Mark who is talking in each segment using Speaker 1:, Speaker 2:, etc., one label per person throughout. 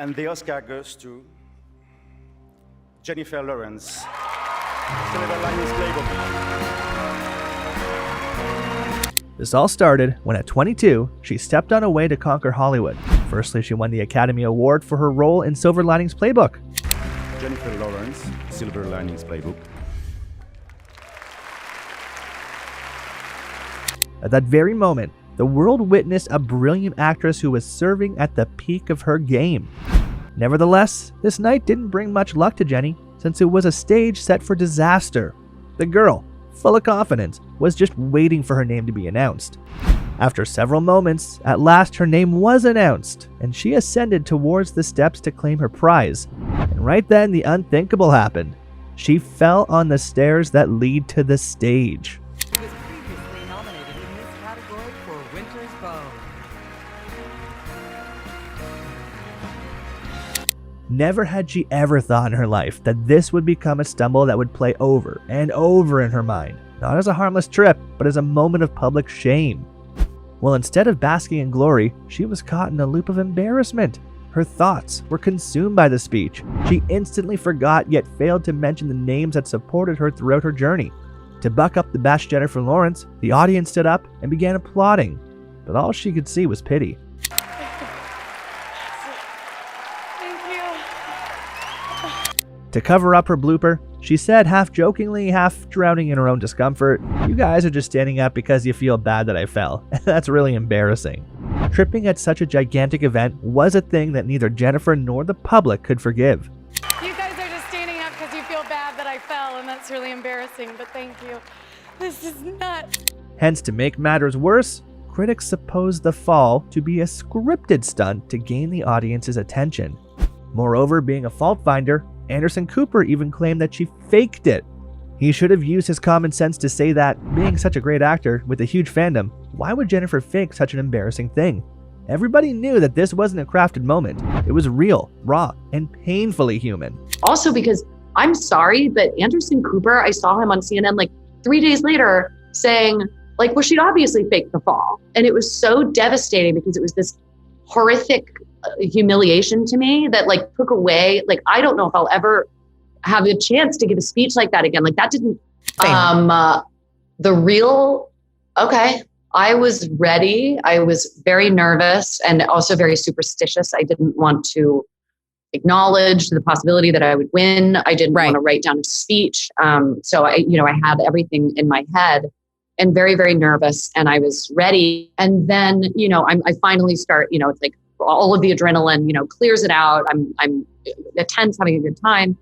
Speaker 1: And the Oscar goes to Jennifer Lawrence, Silver Linings Playbook.
Speaker 2: This all started when at 22, she stepped on a way to conquer Hollywood. Firstly, she won the Academy Award for her role in Silver Linings Playbook.
Speaker 1: Jennifer Lawrence, Silver Linings Playbook.
Speaker 2: At that very moment, the world witnessed a brilliant actress who was serving at the peak of her game. Nevertheless, this night didn't bring much luck to Jenny, since it was a stage set for disaster. The girl, full of confidence, was just waiting for her name to be announced. After several moments, at last her name was announced, and she ascended towards the steps to claim her prize. And right then, the unthinkable happened. She fell on the stairs that lead to the stage.
Speaker 3: He was previously nominated in this category for Winter's Bone.
Speaker 2: Never had she ever thought in her life that this would become a stumble that would play over and over in her mind, not as a harmless trip, but as a moment of public shame. Well, instead of basking in glory, she was caught in a loop of embarrassment. Her thoughts were consumed by the speech. She instantly forgot, yet failed to mention the names that supported her throughout her journey. To buck up the best Jennifer Lawrence, the audience stood up and began applauding, but all she could see was pity. To cover up her blooper, she said, half jokingly, half drowning in her own discomfort, "You guys are just standing up because you feel bad that I fell. That's really embarrassing." Tripping at such a gigantic event was a thing that neither Jennifer nor the public could forgive.
Speaker 4: You guys are just standing up because you feel bad that I fell, and that's really embarrassing, but thank you. This is nuts.
Speaker 2: Hence, to make matters worse, critics supposed the fall to be a scripted stunt to gain the audience's attention. Moreover, being a fault finder, Anderson Cooper even claimed that she faked it. He should have used his common sense to say that, being such a great actor with a huge fandom, why would Jennifer fake such an embarrassing thing? Everybody knew that this wasn't a crafted moment. It was real, raw, and painfully human.
Speaker 5: Also because, I'm sorry, but Anderson Cooper, I saw him on CNN like 3 days later saying, like, well, she'd obviously faked the fall. And it was so devastating because it was this horrific humiliation to me that like took away, like, I don't know if I'll ever have a chance to give a speech like that again. Like that didn't, okay. I was ready. I was very nervous and also very superstitious. I didn't want to acknowledge the possibility that I would win. I didn't want to write down a speech. So I had everything in my head and very, very nervous, and I was ready. And then, I finally start, it's like all of the adrenaline, clears it out. I'm tense, having a good time.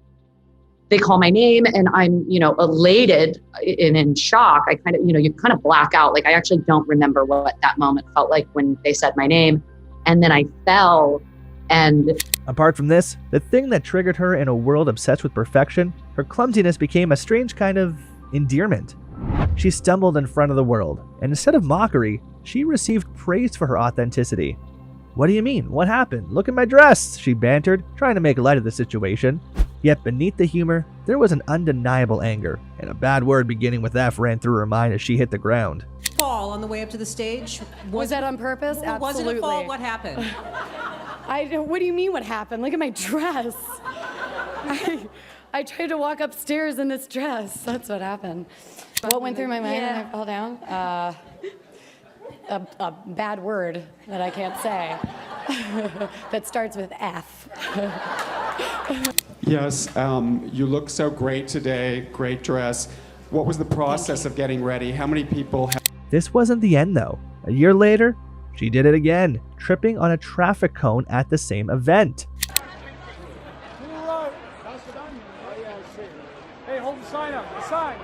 Speaker 5: They call my name and I'm, elated and in shock. I kind of, you kind of black out. Like I actually don't remember what that moment felt like when they said my name. And then I fell. And
Speaker 2: apart from this, the thing that triggered her in a world obsessed with perfection, her clumsiness became a strange kind of endearment. She stumbled in front of the world, and instead of mockery, she received praise for her authenticity. "What do you mean? What happened? Look at my dress," she bantered, trying to make light of the situation. Yet beneath the humor, there was an undeniable anger, and a bad word beginning with F ran through her mind as she hit the ground.
Speaker 3: Fall on the way up to the stage.
Speaker 4: Was that on purpose? Absolutely.
Speaker 3: Was it a fall? What happened?
Speaker 4: What do you mean what happened? Look at my dress. I tried to walk upstairs in this dress. That's what happened. What went through my mind when I fell down? A bad word that I can't say that starts with F.
Speaker 6: Yes, you look so great today, great dress. What was the process of getting ready? How many people
Speaker 2: This wasn't the end though. A year later, she did it again, tripping on a traffic cone at the same event.
Speaker 7: Hey, hold the sign up, the sign.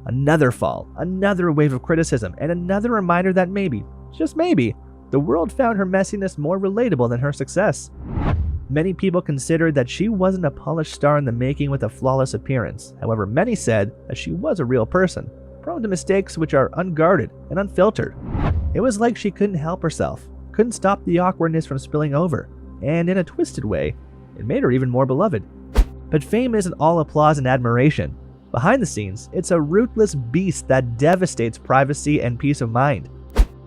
Speaker 2: Another fall, another wave of criticism, and another reminder that maybe, just maybe, the world found her messiness more relatable than her success. Many people considered that she wasn't a polished star in the making with a flawless appearance. However, many said that she was a real person, prone to mistakes which are unguarded and unfiltered. It was like she couldn't help herself, couldn't stop the awkwardness from spilling over, and in a twisted way, it made her even more beloved. But fame isn't all applause and admiration. Behind the scenes, it's a ruthless beast that devastates privacy and peace of mind.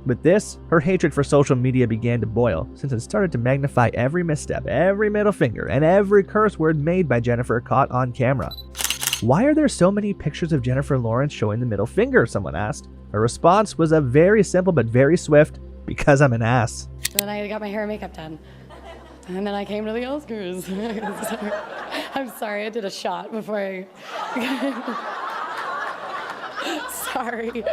Speaker 2: With this, her hatred for social media began to boil, since it started to magnify every misstep, every middle finger, and every curse word made by Jennifer caught on camera. Why are there so many pictures of Jennifer Lawrence showing the middle finger, someone asked. Her response was a very simple but very swift, because I'm an ass.
Speaker 4: Then I got my hair and makeup done. And then I came to the Oscars. I'm sorry, I did a shot before I... Sorry.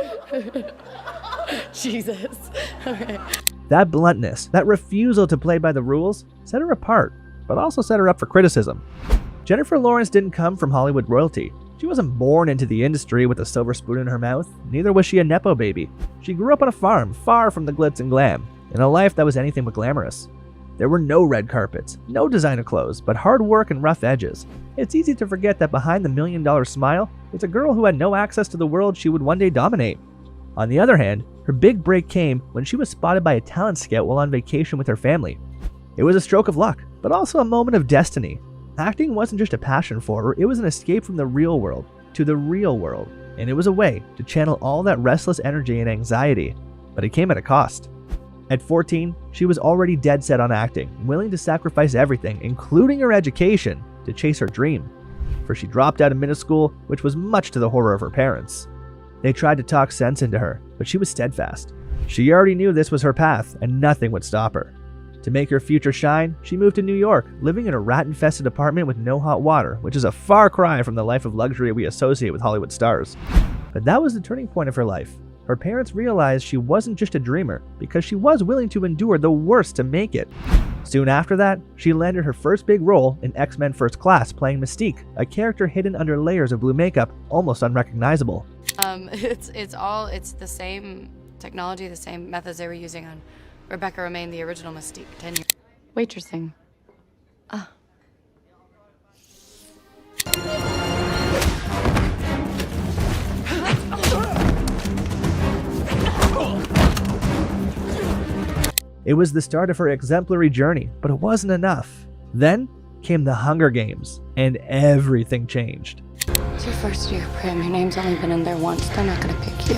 Speaker 4: Jesus. Okay.
Speaker 2: That bluntness, that refusal to play by the rules, set her apart, but also set her up for criticism. Jennifer Lawrence didn't come from Hollywood royalty. She wasn't born into the industry with a silver spoon in her mouth, neither was she a nepo baby. She grew up on a farm far from the glitz and glam, in a life that was anything but glamorous. There were no red carpets, no designer clothes, but hard work and rough edges. It's easy to forget that behind the $1 million smile was a girl who had no access to the world she would one day dominate. On the other hand, her big break came when she was spotted by a talent scout while on vacation with her family. It was a stroke of luck, but also a moment of destiny. Acting wasn't just a passion for her, it was an escape from the real world to the real world, and it was a way to channel all that restless energy and anxiety, but it came at a cost. At 14, she was already dead set on acting, willing to sacrifice everything, including her education, to chase her dream. For she dropped out of middle school, which was much to the horror of her parents. They tried to talk sense into her, but she was steadfast. She already knew this was her path, and nothing would stop her. To make her future shine, she moved to New York, living in a rat-infested apartment with no hot water, which is a far cry from the life of luxury we associate with Hollywood stars. But that was the turning point of her life. Her parents realized she wasn't just a dreamer, because she was willing to endure the worst to make it. Soon after that, she landed her first big role in X-Men First Class, playing Mystique, a character hidden under layers of blue makeup, almost unrecognizable.
Speaker 8: It's the same technology, the same methods they were using on Rebecca Romaine, the original Mystique, 10 years. Waitressing. Ah.
Speaker 2: It was the start of her exemplary journey, but it wasn't enough. Then came the Hunger Games, and everything changed.
Speaker 8: It's your first year, Prim. Your name's only been in there once. They're not gonna pick you.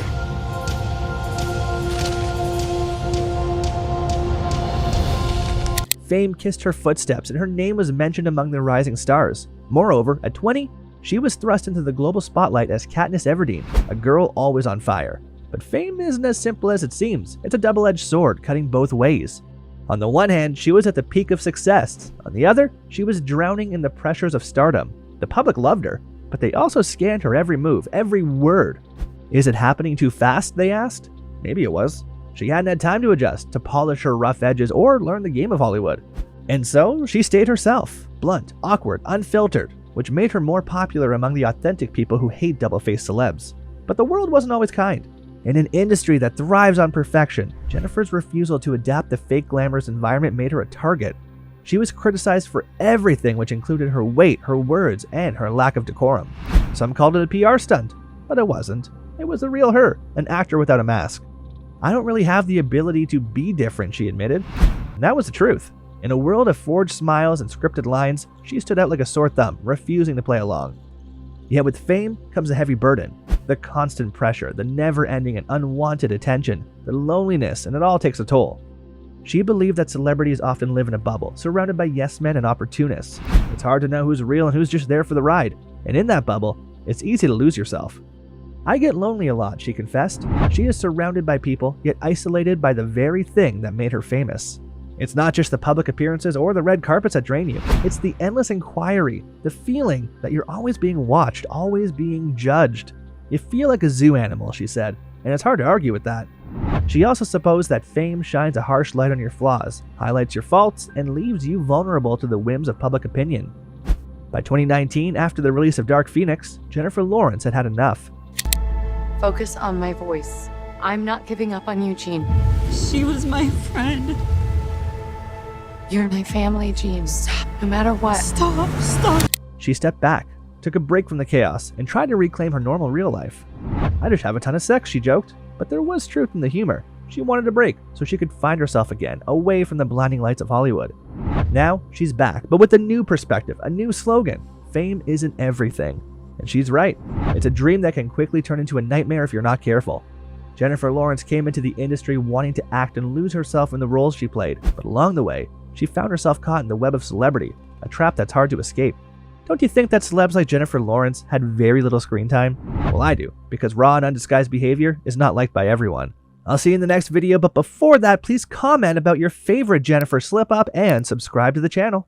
Speaker 2: Fame kissed her footsteps, and her name was mentioned among the rising stars. Moreover, at 20, she was thrust into the global spotlight as Katniss Everdeen, a girl always on fire. But fame isn't as simple as it seems. It's a double-edged sword, cutting both ways. On the one hand, she was at the peak of success. On the other, she was drowning in the pressures of stardom. The public loved her, but they also scanned her every move, every word. Is it happening too fast, they asked? Maybe it was. She hadn't had time to adjust, to polish her rough edges, or learn the game of Hollywood. And so, she stayed herself, blunt, awkward, unfiltered, which made her more popular among the authentic people who hate double-faced celebs. But the world wasn't always kind. In an industry that thrives on perfection, Jennifer's refusal to adapt the fake glamorous environment made her a target. She was criticized for everything, which included her weight, her words, and her lack of decorum. Some called it a PR stunt, but it wasn't. It was the real her, an actor without a mask. I don't really have the ability to be different, she admitted. And that was the truth. In a world of forged smiles and scripted lines, she stood out like a sore thumb, refusing to play along. Yet with fame comes a heavy burden. The constant pressure, the never-ending and unwanted attention, the loneliness, and it all takes a toll. She believed that celebrities often live in a bubble, surrounded by yes-men and opportunists. It's hard to know who's real and who's just there for the ride, and in that bubble, it's easy to lose yourself. I get lonely a lot, she confessed. She is surrounded by people, yet isolated by the very thing that made her famous. It's not just the public appearances or the red carpets that drain you. It's the endless inquiry, the feeling that you're always being watched, always being judged. You feel like a zoo animal, she said, and it's hard to argue with that. She also supposed that fame shines a harsh light on your flaws, highlights your faults, and leaves you vulnerable to the whims of public opinion. By 2019, after the release of Dark Phoenix, Jennifer Lawrence had had enough.
Speaker 8: Focus on my voice. I'm not giving up on you, Jean.
Speaker 3: She was my friend.
Speaker 8: You're my family, Jean. Stop, no matter what.
Speaker 3: Stop.
Speaker 2: She stepped back, took a break from the chaos, and tried to reclaim her normal real life. I just have a ton of sex, she joked, but there was truth in the humor. She wanted a break so she could find herself again, away from the blinding lights of Hollywood. Now, she's back, but with a new perspective, a new slogan. Fame isn't everything. And she's right. It's a dream that can quickly turn into a nightmare if you're not careful. Jennifer Lawrence came into the industry wanting to act and lose herself in the roles she played, but along the way, she found herself caught in the web of celebrity, a trap that's hard to escape. Don't you think that celebs like Jennifer Lawrence had very little screen time? Well, I do, because raw and undisguised behavior is not liked by everyone. I'll see you in the next video, but before that, please comment about your favorite Jennifer slip-up and subscribe to the channel.